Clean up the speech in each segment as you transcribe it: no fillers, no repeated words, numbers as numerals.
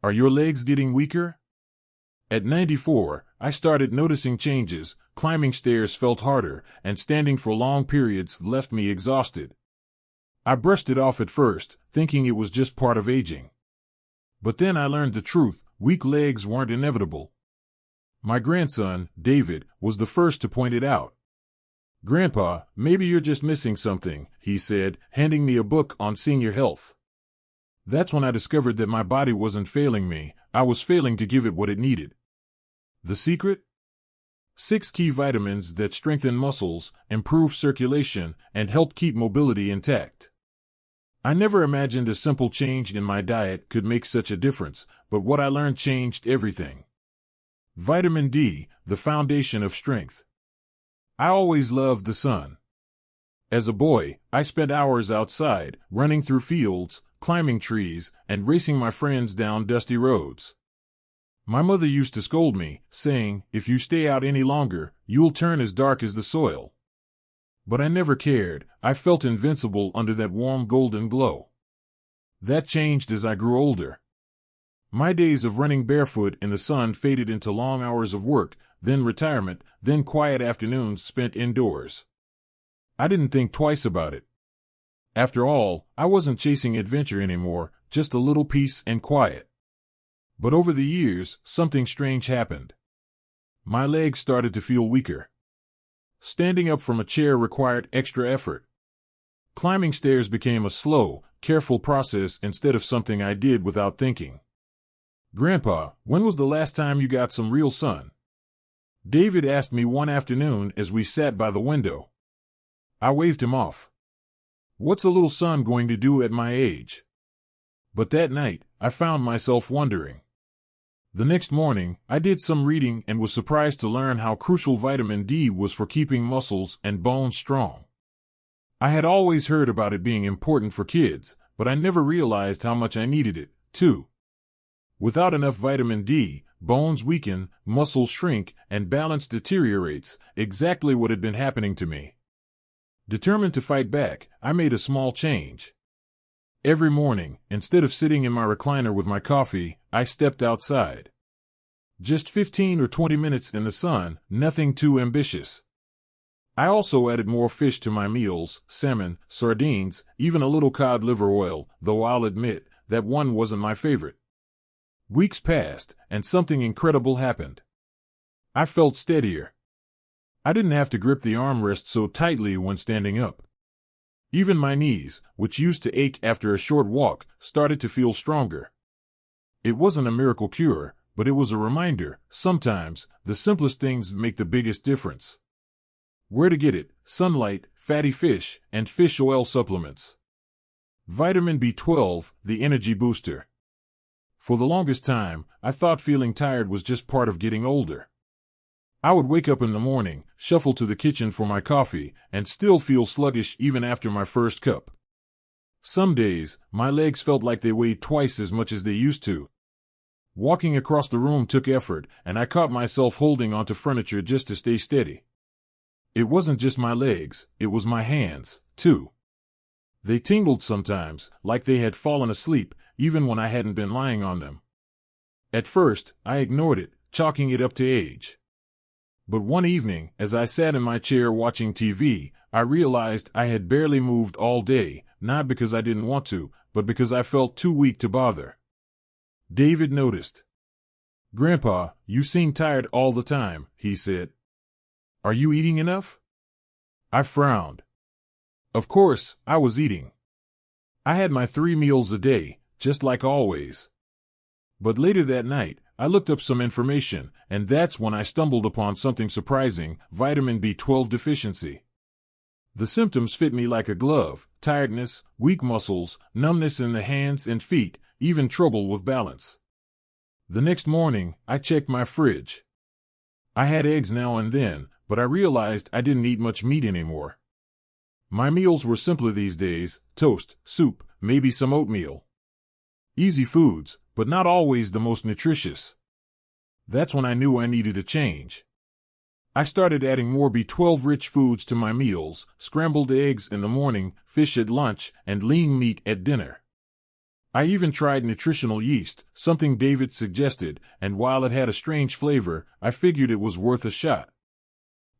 Are your legs getting weaker? At 94, I started noticing changes. Climbing stairs felt harder, and standing for long periods left me exhausted. I brushed it off at first, thinking it was just part of aging. But then I learned the truth: weak legs weren't inevitable. My grandson, David, was the first to point it out. "Grandpa, maybe you're just missing something," he said, handing me a book on senior health. That's when I discovered that my body wasn't failing me, I was failing to give it what it needed. The secret? 6 key vitamins that strengthen muscles, improve circulation, and help keep mobility intact. I never imagined a simple change in my diet could make such a difference, but what I learned changed everything. Vitamin D, the foundation of strength. I always loved the sun. As a boy, I spent hours outside, running through fields, climbing trees, and racing my friends down dusty roads. My mother used to scold me, saying, "If you stay out any longer, you'll turn as dark as the soil." But I never cared. I felt invincible under that warm golden glow. That changed as I grew older. My days of running barefoot in the sun faded into long hours of work, then retirement, then quiet afternoons spent indoors. I didn't think twice about it. After all, I wasn't chasing adventure anymore, just a little peace and quiet. But over the years, something strange happened. My legs started to feel weaker. Standing up from a chair required extra effort. Climbing stairs became a slow, careful process instead of something I did without thinking. "Grandpa, when was the last time you got some real sun?" David asked me one afternoon as we sat by the window. I waved him off. What's a little sun going to do at my age? But that night, I found myself wondering. The next morning, I did some reading and was surprised to learn how crucial vitamin D was for keeping muscles and bones strong. I had always heard about it being important for kids, but I never realized how much I needed it, too. Without enough vitamin D, bones weaken, muscles shrink, and balance deteriorates, exactly what had been happening to me. Determined to fight back, I made a small change. Every morning, instead of sitting in my recliner with my coffee, I stepped outside. Just 15 or 20 minutes in the sun, nothing too ambitious. I also added more fish to my meals: salmon, sardines, even a little cod liver oil, though I'll admit, that one wasn't my favorite. Weeks passed, and something incredible happened. I felt steadier. I didn't have to grip the armrest so tightly when standing up. Even my knees, which used to ache after a short walk, started to feel stronger. It wasn't a miracle cure, but it was a reminder: sometimes, the simplest things make the biggest difference. Where to get it? Sunlight, fatty fish, and fish oil supplements. Vitamin B12, the energy booster. For the longest time, I thought feeling tired was just part of getting older. I would wake up in the morning, shuffle to the kitchen for my coffee, and still feel sluggish even after my first cup. Some days, my legs felt like they weighed twice as much as they used to. Walking across the room took effort, and I caught myself holding onto furniture just to stay steady. It wasn't just my legs, it was my hands, too. They tingled sometimes, like they had fallen asleep, even when I hadn't been lying on them. At first, I ignored it, chalking it up to age. But one evening, as I sat in my chair watching TV, I realized I had barely moved all day, not because I didn't want to, but because I felt too weak to bother. David noticed. "Grandpa, you seem tired all the time," he said. "Are you eating enough?" I frowned. Of course, I was eating. I had my 3 meals a day, just like always. But later that night, I looked up some information, and that's when I stumbled upon something surprising: vitamin B12 deficiency. The symptoms fit me like a glove: tiredness, weak muscles, numbness in the hands and feet, even trouble with balance. The next morning, I checked my fridge. I had eggs now and then, but I realized I didn't eat much meat anymore. My meals were simpler these days: toast, soup, maybe some oatmeal. Easy foods, but not always the most nutritious. That's when I knew I needed a change. I started adding more B12-rich foods to my meals: scrambled eggs in the morning, fish at lunch, and lean meat at dinner. I even tried nutritional yeast, something David suggested, and while it had a strange flavor, I figured it was worth a shot.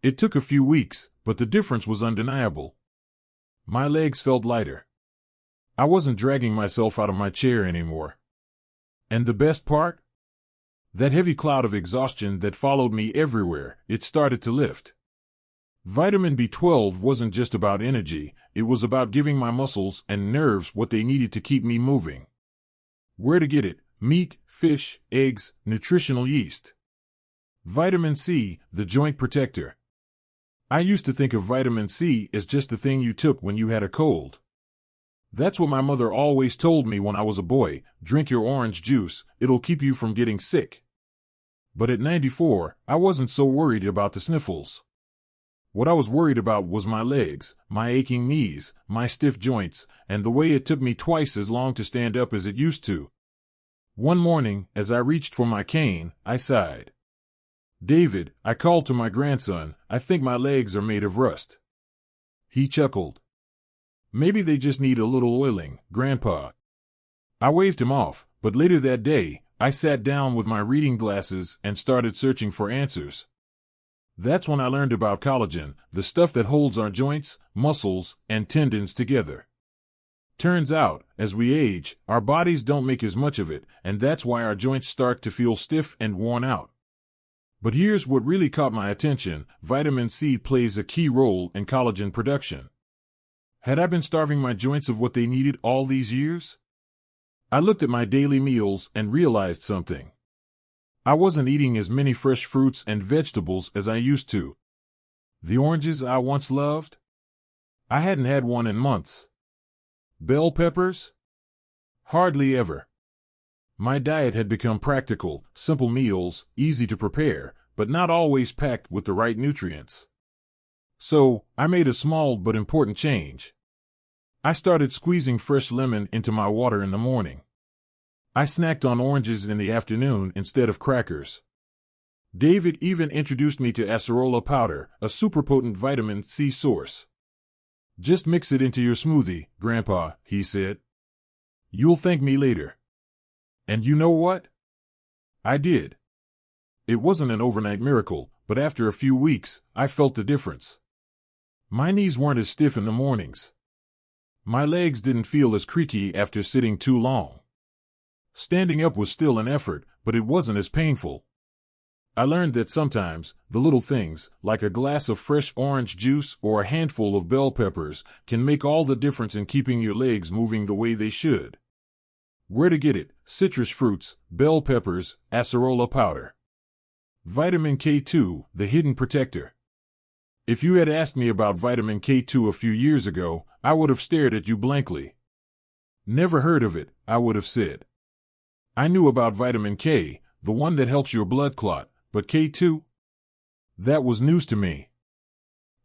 It took a few weeks, but the difference was undeniable. My legs felt lighter. I wasn't dragging myself out of my chair anymore. And the best part? That heavy cloud of exhaustion that followed me everywhere, it started to lift. Vitamin B12 wasn't just about energy, it was about giving my muscles and nerves what they needed to keep me moving. Where to get it? Meat, fish, eggs, nutritional yeast. Vitamin C, the joint protector. I used to think of vitamin C as just the thing you took when you had a cold. That's what my mother always told me when I was a boy, drink your orange juice, it'll keep you from getting sick. But at 94, I wasn't so worried about the sniffles. What I was worried about was my legs, my aching knees, my stiff joints, and the way it took me twice as long to stand up as it used to. One morning, as I reached for my cane, I sighed. "David," I called to my grandson, "I think my legs are made of rust." He chuckled. "Maybe they just need a little oiling, Grandpa." I waved him off, but later that day, I sat down with my reading glasses and started searching for answers. That's when I learned about collagen, the stuff that holds our joints, muscles, and tendons together. Turns out, as we age, our bodies don't make as much of it, and that's why our joints start to feel stiff and worn out. But here's what really caught my attention: vitamin C plays a key role in collagen production. Had I been starving my joints of what they needed all these years? I looked at my daily meals and realized something. I wasn't eating as many fresh fruits and vegetables as I used to. The oranges I once loved? I hadn't had one in months. Bell peppers? Hardly ever. My diet had become practical, simple meals, easy to prepare, but not always packed with the right nutrients. So, I made a small but important change. I started squeezing fresh lemon into my water in the morning. I snacked on oranges in the afternoon instead of crackers. David even introduced me to acerola powder, a superpotent vitamin C source. "Just mix it into your smoothie, Grandpa," he said. "You'll thank me later." And you know what? I did. It wasn't an overnight miracle, but after a few weeks, I felt the difference. My knees weren't as stiff in the mornings. My legs didn't feel as creaky after sitting too long. Standing up was still an effort, but it wasn't as painful. I learned that sometimes, the little things, like a glass of fresh orange juice or a handful of bell peppers, can make all the difference in keeping your legs moving the way they should. Where to get it? Citrus fruits, bell peppers, acerola powder. Vitamin K2, the hidden protector. If you had asked me about vitamin K2 a few years ago, I would have stared at you blankly. "Never heard of it," I would have said. I knew about vitamin K, the one that helps your blood clot, but K2? That was news to me.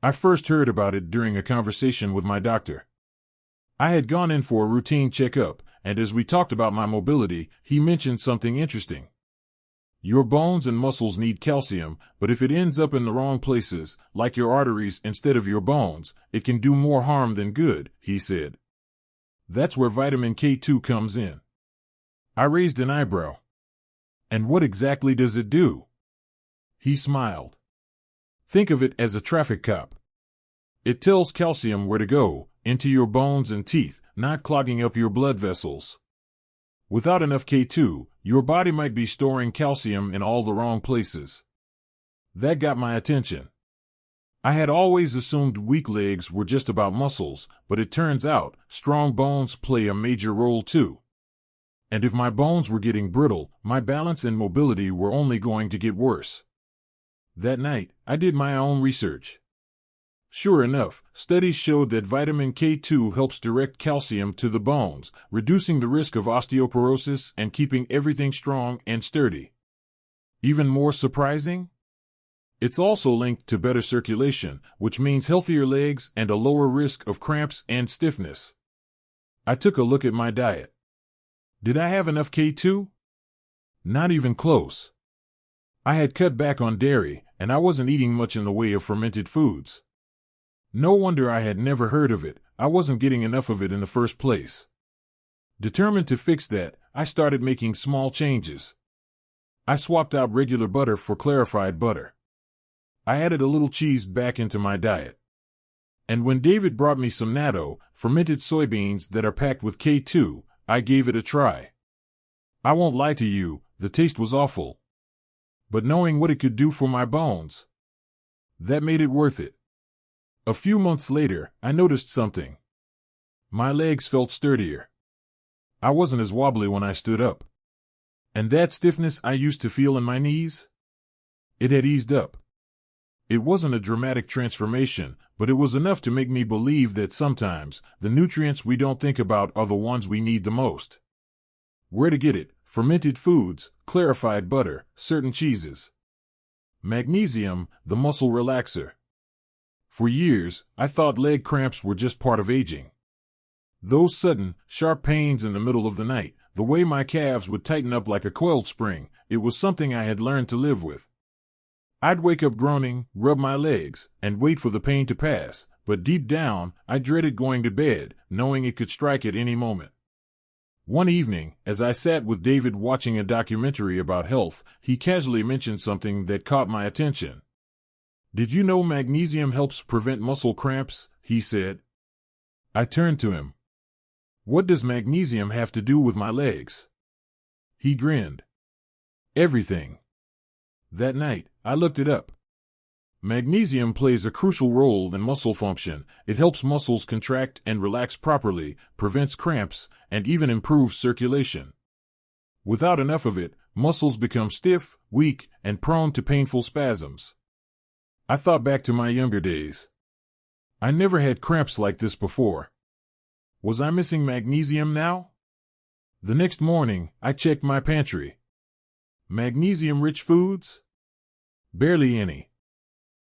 I first heard about it during a conversation with my doctor. I had gone in for a routine checkup, and as we talked about my mobility, he mentioned something interesting. Your bones and muscles need calcium, but if it ends up in the wrong places, like your arteries instead of your bones, it can do more harm than good, he said. That's where vitamin K2 comes in. I raised an eyebrow. And what exactly does it do? He smiled. Think of it as a traffic cop. It tells calcium where to go, into your bones and teeth, not clogging up your blood vessels. Without enough K2, your body might be storing calcium in all the wrong places. That got my attention. I had always assumed weak legs were just about muscles, but it turns out strong bones play a major role too. And if my bones were getting brittle, my balance and mobility were only going to get worse. That night, I did my own research. Sure enough, studies showed that vitamin K2 helps direct calcium to the bones, reducing the risk of osteoporosis and keeping everything strong and sturdy. Even more surprising? It's also linked to better circulation, which means healthier legs and a lower risk of cramps and stiffness. I took a look at my diet. Did I have enough K2? Not even close. I had cut back on dairy, and I wasn't eating much in the way of fermented foods. No wonder I had never heard of it. I wasn't getting enough of it in the first place. Determined to fix that, I started making small changes. I swapped out regular butter for clarified butter. I added a little cheese back into my diet. And when David brought me some natto, fermented soybeans that are packed with K2, I gave it a try. I won't lie to you, the taste was awful. But knowing what it could do for my bones, that made it worth it. A few months later, I noticed something. My legs felt sturdier. I wasn't as wobbly when I stood up. And that stiffness I used to feel in my knees? It had eased up. It wasn't a dramatic transformation, but it was enough to make me believe that sometimes the nutrients we don't think about are the ones we need the most. Where to get it? Fermented foods, clarified butter, certain cheeses. Magnesium, the muscle relaxer. For years, I thought leg cramps were just part of aging. Those sudden, sharp pains in the middle of the night, the way my calves would tighten up like a coiled spring, it was something I had learned to live with. I'd wake up groaning, rub my legs, and wait for the pain to pass, but deep down, I dreaded going to bed, knowing it could strike at any moment. One evening, as I sat with David watching a documentary about health, he casually mentioned something that caught my attention. "Did you know magnesium helps prevent muscle cramps?" he said. I turned to him. "What does magnesium have to do with my legs?" He grinned. "Everything." That night, I looked it up. Magnesium plays a crucial role in muscle function. It helps muscles contract and relax properly, prevents cramps, and even improves circulation. Without enough of it, muscles become stiff, weak, and prone to painful spasms. I thought back to my younger days. I never had cramps like this before. Was I missing magnesium now? The next morning, I checked my pantry. Magnesium-rich foods? Barely any.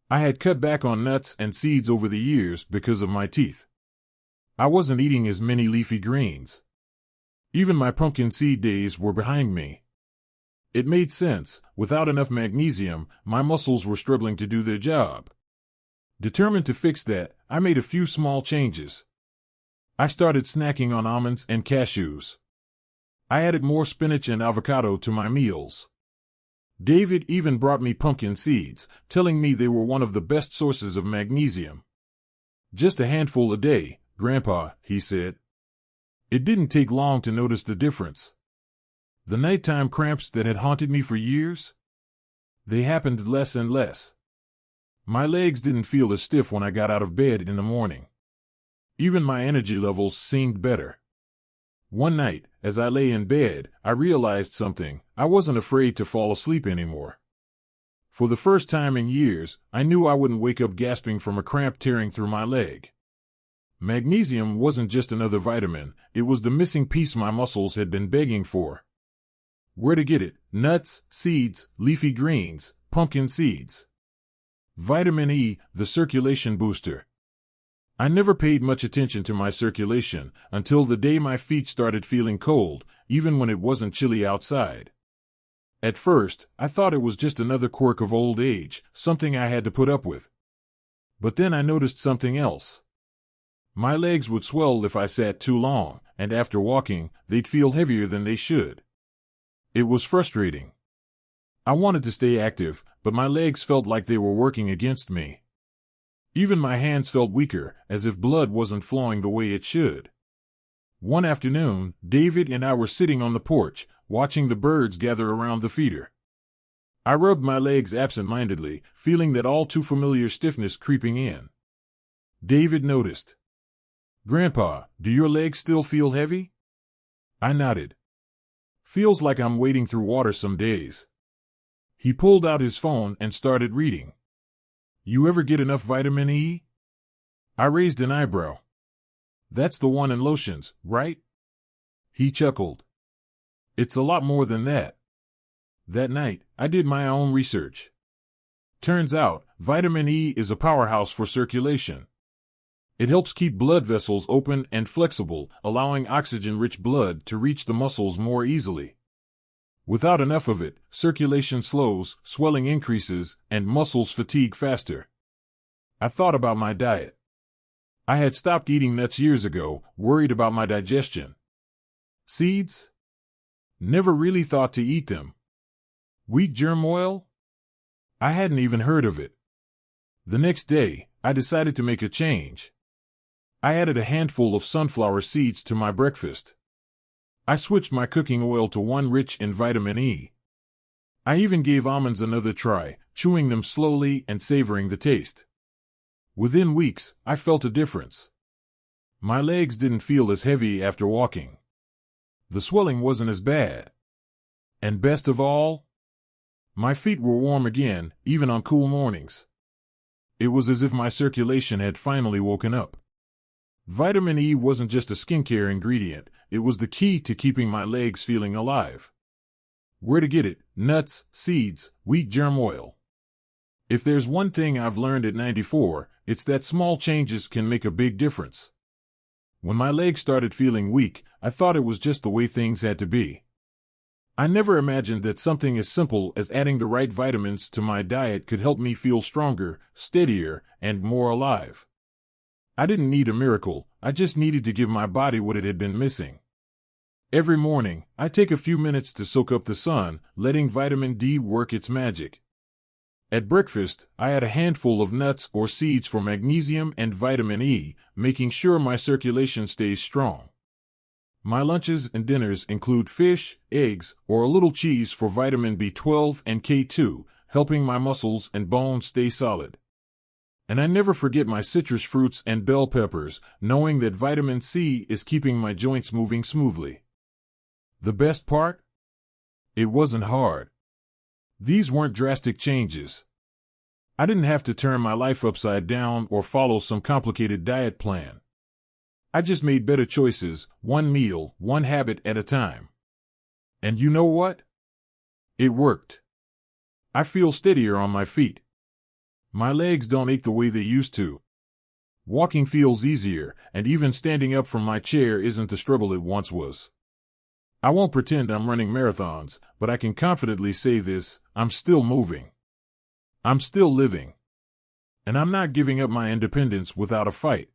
I had cut back on nuts and seeds over the years because of my teeth. I wasn't eating as many leafy greens. Even my pumpkin seed days were behind me. It made sense. Without enough magnesium, my muscles were struggling to do their job. Determined to fix that, I made a few small changes. I started snacking on almonds and cashews. I added more spinach and avocado to my meals. David even brought me pumpkin seeds, telling me they were one of the best sources of magnesium. "Just a handful a day, Grandpa," he said. It didn't take long to notice the difference. The nighttime cramps that had haunted me for years? They happened less and less. My legs didn't feel as stiff when I got out of bed in the morning. Even my energy levels seemed better. One night, as I lay in bed, I realized something. I wasn't afraid to fall asleep anymore. For the first time in years, I knew I wouldn't wake up gasping from a cramp tearing through my leg. Magnesium wasn't just another vitamin, it was the missing piece my muscles had been begging for. Where to get it? Nuts, seeds, leafy greens, pumpkin seeds. Vitamin E, the circulation booster. I never paid much attention to my circulation until the day my feet started feeling cold, even when it wasn't chilly outside. At first, I thought it was just another quirk of old age, something I had to put up with. But then I noticed something else. My legs would swell if I sat too long, and after walking, they'd feel heavier than they should. It was frustrating. I wanted to stay active, but my legs felt like they were working against me. Even my hands felt weaker, as if blood wasn't flowing the way it should. One afternoon, David and I were sitting on the porch, watching the birds gather around the feeder. I rubbed my legs absent-mindedly, feeling that all too familiar stiffness creeping in. David noticed. "Grandpa, do your legs still feel heavy?" I nodded. "Feels like I'm wading through water some days." He pulled out his phone and started reading. "You ever get enough vitamin E?" I raised an eyebrow. "That's the one in lotions, right?" He chuckled. "It's a lot more than that." That night, I did my own research. Turns out, vitamin E is a powerhouse for circulation. It helps keep blood vessels open and flexible, allowing oxygen-rich blood to reach the muscles more easily. Without enough of it, circulation slows, swelling increases, and muscles fatigue faster. I thought about my diet. I had stopped eating nuts years ago, worried about my digestion. Seeds? Never really thought to eat them. Wheat germ oil? I hadn't even heard of it. The next day, I decided to make a change. I added a handful of sunflower seeds to my breakfast. I switched my cooking oil to one rich in vitamin E. I even gave almonds another try, chewing them slowly and savoring the taste. Within weeks, I felt a difference. My legs didn't feel as heavy after walking. The swelling wasn't as bad. And best of all, my feet were warm again, even on cool mornings. It was as if my circulation had finally woken up. Vitamin E wasn't just a skincare ingredient, it was the key to keeping my legs feeling alive. Where to get it? Nuts, seeds, wheat germ oil. If there's one thing I've learned at 94, it's that small changes can make a big difference. When my legs started feeling weak, I thought it was just the way things had to be. I never imagined that something as simple as adding the right vitamins to my diet could help me feel stronger, steadier, and more alive. I didn't need a miracle, I just needed to give my body what it had been missing. Every morning, I take a few minutes to soak up the sun, letting vitamin D work its magic. At breakfast, I add a handful of nuts or seeds for magnesium and vitamin E, making sure my circulation stays strong. My lunches and dinners include fish, eggs, or a little cheese for vitamin B12 and K2, helping my muscles and bones stay solid. And I never forget my citrus fruits and bell peppers, knowing that vitamin C is keeping my joints moving smoothly. The best part? It wasn't hard. These weren't drastic changes. I didn't have to turn my life upside down or follow some complicated diet plan. I just made better choices, one meal, one habit at a time. And you know what? It worked. I feel steadier on my feet. My legs don't ache the way they used to. Walking feels easier, and even standing up from my chair isn't the struggle it once was. I won't pretend I'm running marathons, but I can confidently say this: I'm still moving. I'm still living. And I'm not giving up my independence without a fight.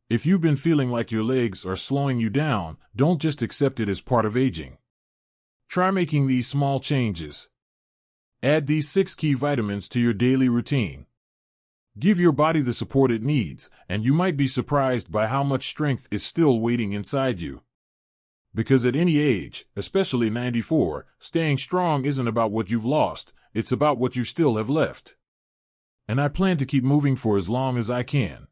If you've been feeling like your legs are slowing you down, don't just accept it as part of aging. Try making these small changes. Add these 6 key vitamins to your daily routine. Give your body the support it needs, and you might be surprised by how much strength is still waiting inside you. Because at any age, especially 94, staying strong isn't about what you've lost, it's about what you still have left. And I plan to keep moving for as long as I can.